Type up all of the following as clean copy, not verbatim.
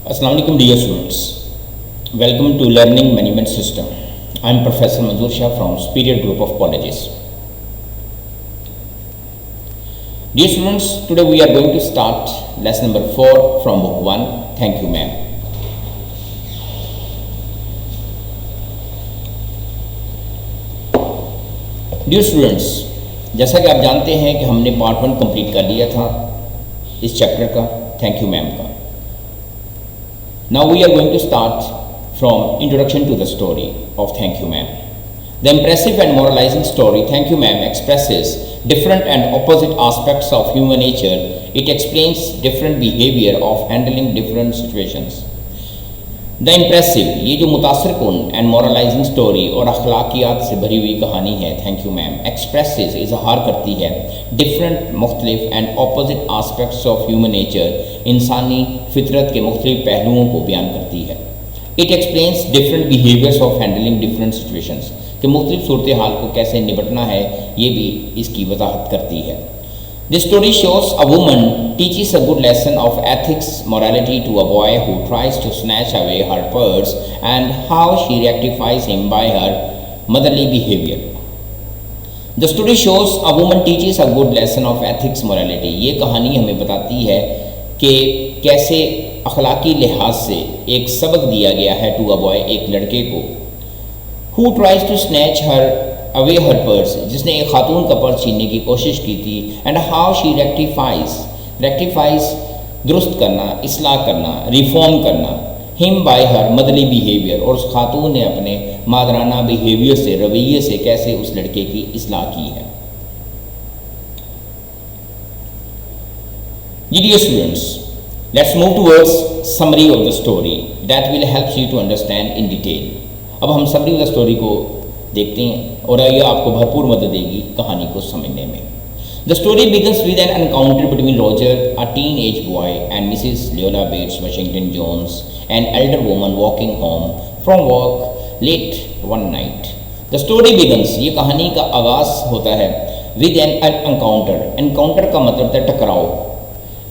Assalamu alaikum dear students. Welcome to Learning Management System. I am Professor Manzoor Shah from Superior Group of Colleges. Dear students, today we are going to start lesson number 4 from book 1. Thank you ma'am. Dear students, जैसा कि आप जानते हैं कि हमने part 1 complete कर लिया था इस चैप्टर का थैंक यू मैम का. Now we are going to start from introduction to the story of Thank You Ma'am. The impressive and moralizing story Thank You Ma'am expresses different and opposite aspects of human nature. It explains different behavior of handling different situations. The impressive, ये जो मुतासिरकुन and moralizing story और अखलाकियात से भरी हुई कहानी है Thank You Ma'am expresses इजहार करती है different मुख्तलिफ and opposite aspects of human nature, इंसानी फितरत के मुख्तलिफ पहलुओं को बयान करती है. It explains different behaviors of handling different situations, कि मुख्तलिफ सूरत हाल को कैसे निपटना है ये भी इसकी वजाहत करती है. This story shows a woman teaches a good lesson of ethics, morality to a boy who tries to snatch away her purse and how she rectifies him by her motherly behavior. The story shows a woman teaches a good lesson of ethics, morality. ये कहानी हमें बताती है कि कैसे अखलाकी लिहाज से एक सबक दिया गया है टू अ बॉय, एक लड़के को, who tries to snatch her away her purse, जिसने एक खातून का पर्स छीनने की कोशिश की थी, and how she rectifies दुरुस्त करना, इस्लाह करना, रिफॉर्म करना, him by her motherly behavior, और उस खातून ने अपने मादराना बिहेवियर से, रवैये से कैसे उस लड़के की इस्लाह की है. Dear students, let's move towards summary of the story that will help you to understand in detail. अब हम समरी ऑफ द स्टोरी को देखते हैं और ये आपको भरपूर मदद देगी कहानी को समझने में. The story begins with an encounter between Roger, a teenage boy, and Mrs. Leola Bates Washington Jones, an elder woman walking home from work late one night. The story begins, ये कहानी का आगाज़ होता है with an encounter. Encounter का मतलब है टकराव.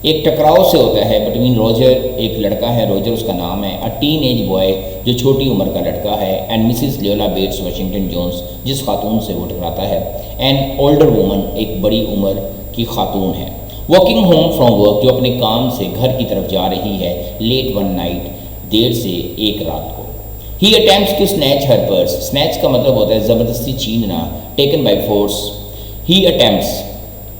एक टकराव से होता है बिटवीन रोजर, एक लड़का है रोजर उसका नाम है, अ टीन एज बॉय जो छोटी उम्र का लड़का है, and Mrs Luella Bates Washington Jones जिस खातून से वो टकराता है, एंड ओल्डर वूमन एक बड़ी उम्र की खातून है, वॉकिंग होम फ्रॉम वर्क जो अपने काम से घर की तरफ जा रही है, लेट वन नाइट देर से एक रात को. He attempts to snatch her purse. Snatch का मतलब होता है ज़बरदस्ती छीनना, taken by force. He attempts,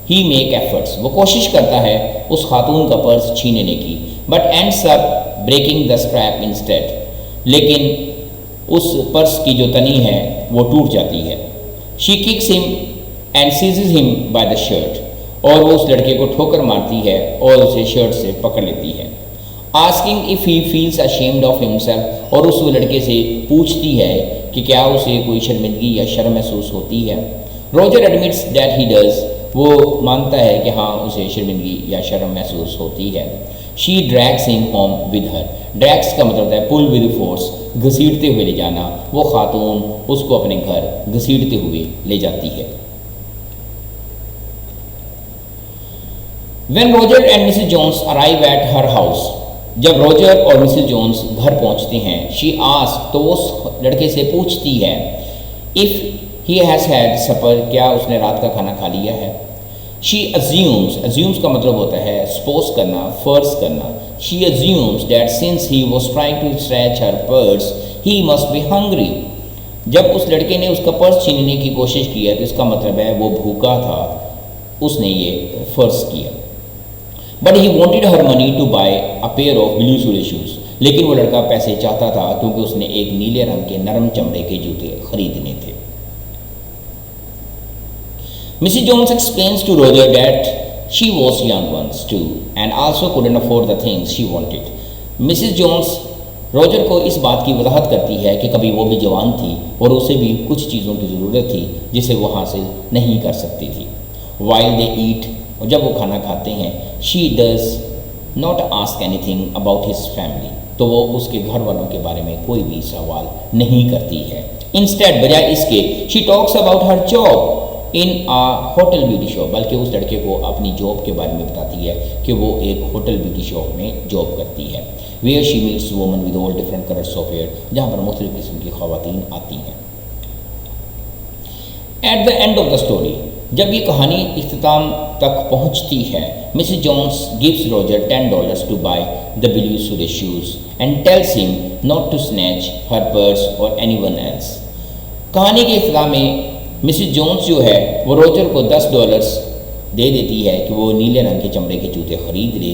he make efforts, वो कोशिश करता है उस खातून का पर्स छीनने की, but ends up breaking the strap instead, लेकिन उस पर्स की जो तनी है वो टूट जाती है. She kicks him and सीजेज him by the shirt, और वो उस लड़के को ठोकर मारती है और उसे शर्ट से पकड़ लेती है. Asking if he feels ashamed of himself, और उस लड़के से पूछती है कि क्या उसे कोई शर्मिंदगी या शर्म महसूस होती है. Roger admits that he does, वो मानता है कि हाँ उसे शर्मिंदगी या शर्म महसूस होती है. She drags him home with her. Drags का मतलब है पुल विद फोर्स, घसीटते हुए ले जाना. वो खातून उसको अपने घर घसीटते हुए ले जाती है. When Roger and Mrs. Jones arrive at her house, जब रोजर और मिसेस जोन्स घर पहुंचते हैं, she asks, तो उस लड़के से पूछती है, if he has had supper, क्या उसने रात का खाना खा लिया है. She assumes का मतलब होता है suppose करना, फर्ज करना. She assumes that since he was trying to snatch her purse, he must be hungry. जब उस लड़के ने उसका पर्स छीनने की कोशिश की है तो इसका मतलब है वो भूखा था, उसने ये फर्ज किया. But he wanted her money to buy a pair of blue suede shoes. लेकिन वो लड़का पैसे चाहता था क्योंकि उसने एक नीले रंग के नरम चमड़े के जूते खरीदने थे. Mrs. Jones explains to Roger that she was young once too and also couldn't afford the things she wanted. Mrs. Jones Roger को इस बात की वजाहत करती है कि कभी वो भी जवान थी और उसे भी कुछ चीज़ों की ज़रूरत थी जिसे वो हासिल नहीं कर सकती थी. While they eat, और जब वो खाना खाते हैं, she does not ask anything about his family, तो वो उसके घर वालों के बारे में कोई भी सवाल नहीं करती है. Instead, बजाय इसके, she talks about her job, in a hotel beauty shop, बल्कि उस लड़के को अपनी जॉब के बारे में बताती है कि वो एक होटल ब्यूटी शॉप में जॉब करती है। Where she meets woman with all different colours of hair, जहाँ पर मुख्तलिफ किस्म की ख़वातीन आती हैं। At the end of the story, जब ये कहानी इख्तिताम तक पहुँचती है, Mrs Jones gives Roger $10 to buy the blue suede shoes and tells him not to snatch her purse और एनीवन एल्स। कहानी के इख्तिताम में मिसेस जोन्स जो है वो रॉजर को $10 दे देती है कि वो नीले रंग के चमड़े के जूते ख़रीद ले,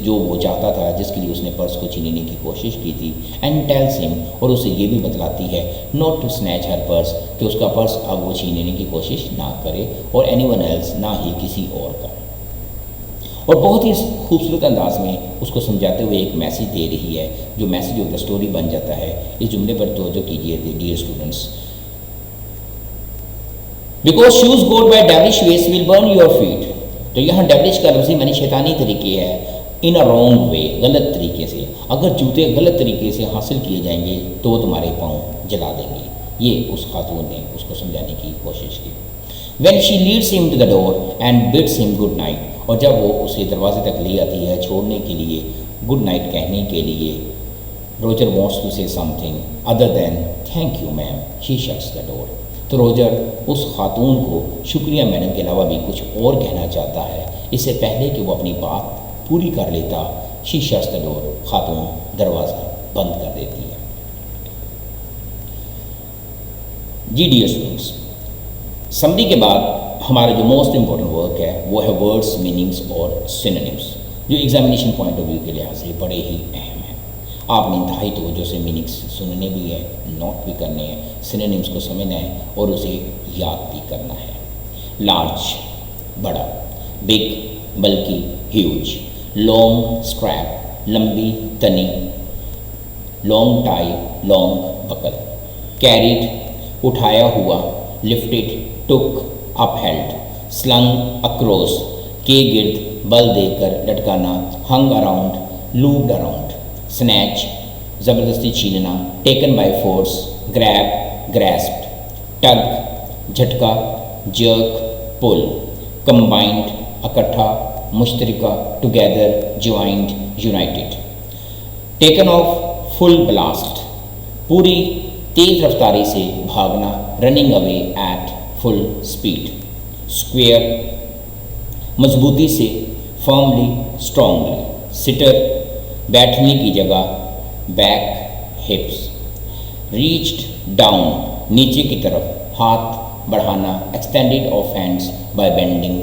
जो वो चाहता था, जिसके लिए उसने पर्स को छीनने की कोशिश की थी। एंड टेल्स हिम, और उसे ये भी बतलाती है not to snatch her purse, कि उसका पर्स अब वो छीनने की कोशिश ना करे, और एनीवन एल्स, ना ही किसी और का। और बहुत ही खूबसूरत अंदाज में उसको समझाते हुए एक मैसेज दे रही है, जो मैसेज ऑफ द स्टोरी बन जाता है। इस जुमले पर तवज्जो कीजिए dear students. Because shoes got by devilish ways will burn your feet. तो यहाँ डेविलिश का लफ्ज़ी मानी शैतानी तरीके है, इन अ रॉन्ग वे, गलत तरीके से। अगर जूते गलत तरीके से हासिल किए जाएंगे तो वो तुम्हारे पाँव जला देंगे। ये उस खातून ने उसको समझाने की कोशिश की। When she leads him to the door and bids him good night, और जब वो उसे दरवाजे तक ले आती है छोड़ने के लिए, गुड नाइट कहने के लिए, Roger wants to say something other than thank you ma'am, she shuts the door। तो रोजर उस खातून को शुक्रिया मैडम के अलावा भी कुछ और कहना चाहता है, इससे पहले कि वो अपनी बात पूरी कर लेता। शी शट्स द डोर, खातून दरवाज़ा बंद कर देती है। जी डियर स्टूडेंट्स, समरी के बाद हमारा जो मोस्ट इम्पॉर्टेंट वर्क है वो है वर्ड्स, मीनिंग्स और सिनोनिम्स, जो एग्जामिनेशन पॉइंट ऑफ व्यू के लिहाज से बड़े ही अहम हैं। आपने इंतहाई तवज्जो से मीनिंग्स सुनने भी है, नोट भी करने हैं, सिनोनिम्स को समझना है और उसे याद भी करना है। लार्ज बड़ा, बिग बल्कि ह्यूज, लॉन्ग स्ट्रैप लंबी तनी, long tie long buckle, carried उठाया हुआ, lifted took upheld, slung across के गिर्द बल देकर लटकाना, hung around looped around, snatch ज़बरदस्ती छीनना, taken by force, grab grasped, tug झटका, जर्क पुल, कंबाइंड इकट्ठा, मुश्तरका together, joint united, taken off full blast पूरी तेज़ रफ्तारी से भागना, running away at full speed, square मजबूती से, फर्मली स्ट्रांगली, सिटर बैठने की जगह, बैक हिप्स, रीच्ड डाउन नीचे की तरफ, हाथ बढ़ाना, extended of hands by bending,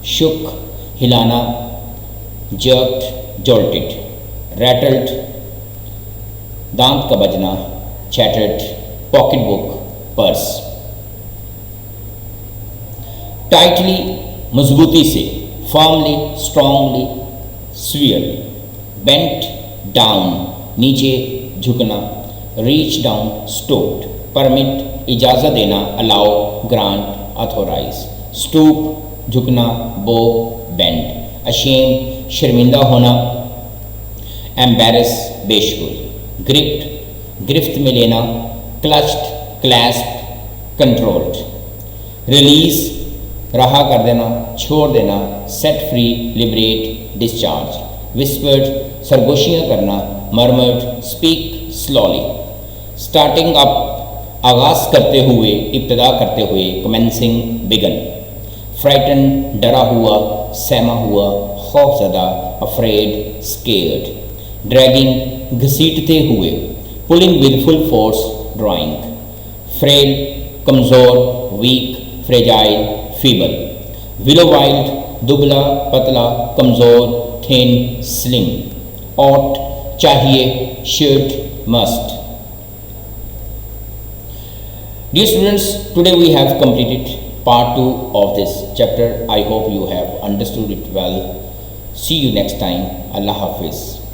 shook हिलाना, जर्क्ड जॉल्टेड, रैटल्ड दांत का बजना, chattered pocket book purse, tightly मजबूती से, firmly strongly severely, bent down नीचे झुकना, रीच डाउन स्टोप्ड, परमिट इजाज़त देना, अलाउ ग्रांट अथोराइज, स्टूप झुकना, बो बेंड, अशेम शर्मिंदा होना, एम्बेरस बेशुर, ग्रिप्ड गिरफ्त में लेना, क्लच्ड क्लैस्प कंट्रोल्ड, रिलीज रहा कर देना, छोड़ देना, set free liberate discharge, whispered सरगोशियाँ करना, murmured speak slowly, starting up आगाज़ करते हुए, इब्तदा करते हुए, कमेंसिंग बिगन, फ्राइटन डरा हुआ, सहमा हुआ, खौफज़दा अफ्रेड स्केर्ड, ड्रैगिंग घसीटते हुए, pulling with full force drawing, frail कमज़ोर, weak fragile feeble, willow wild दुबला पतला, कमज़ोर थिन स्लिम, ought चाहिए, should must। Dear students, today we have completed part 2 of this chapter. I hope you have understood it well. See you next time. Allah Hafiz.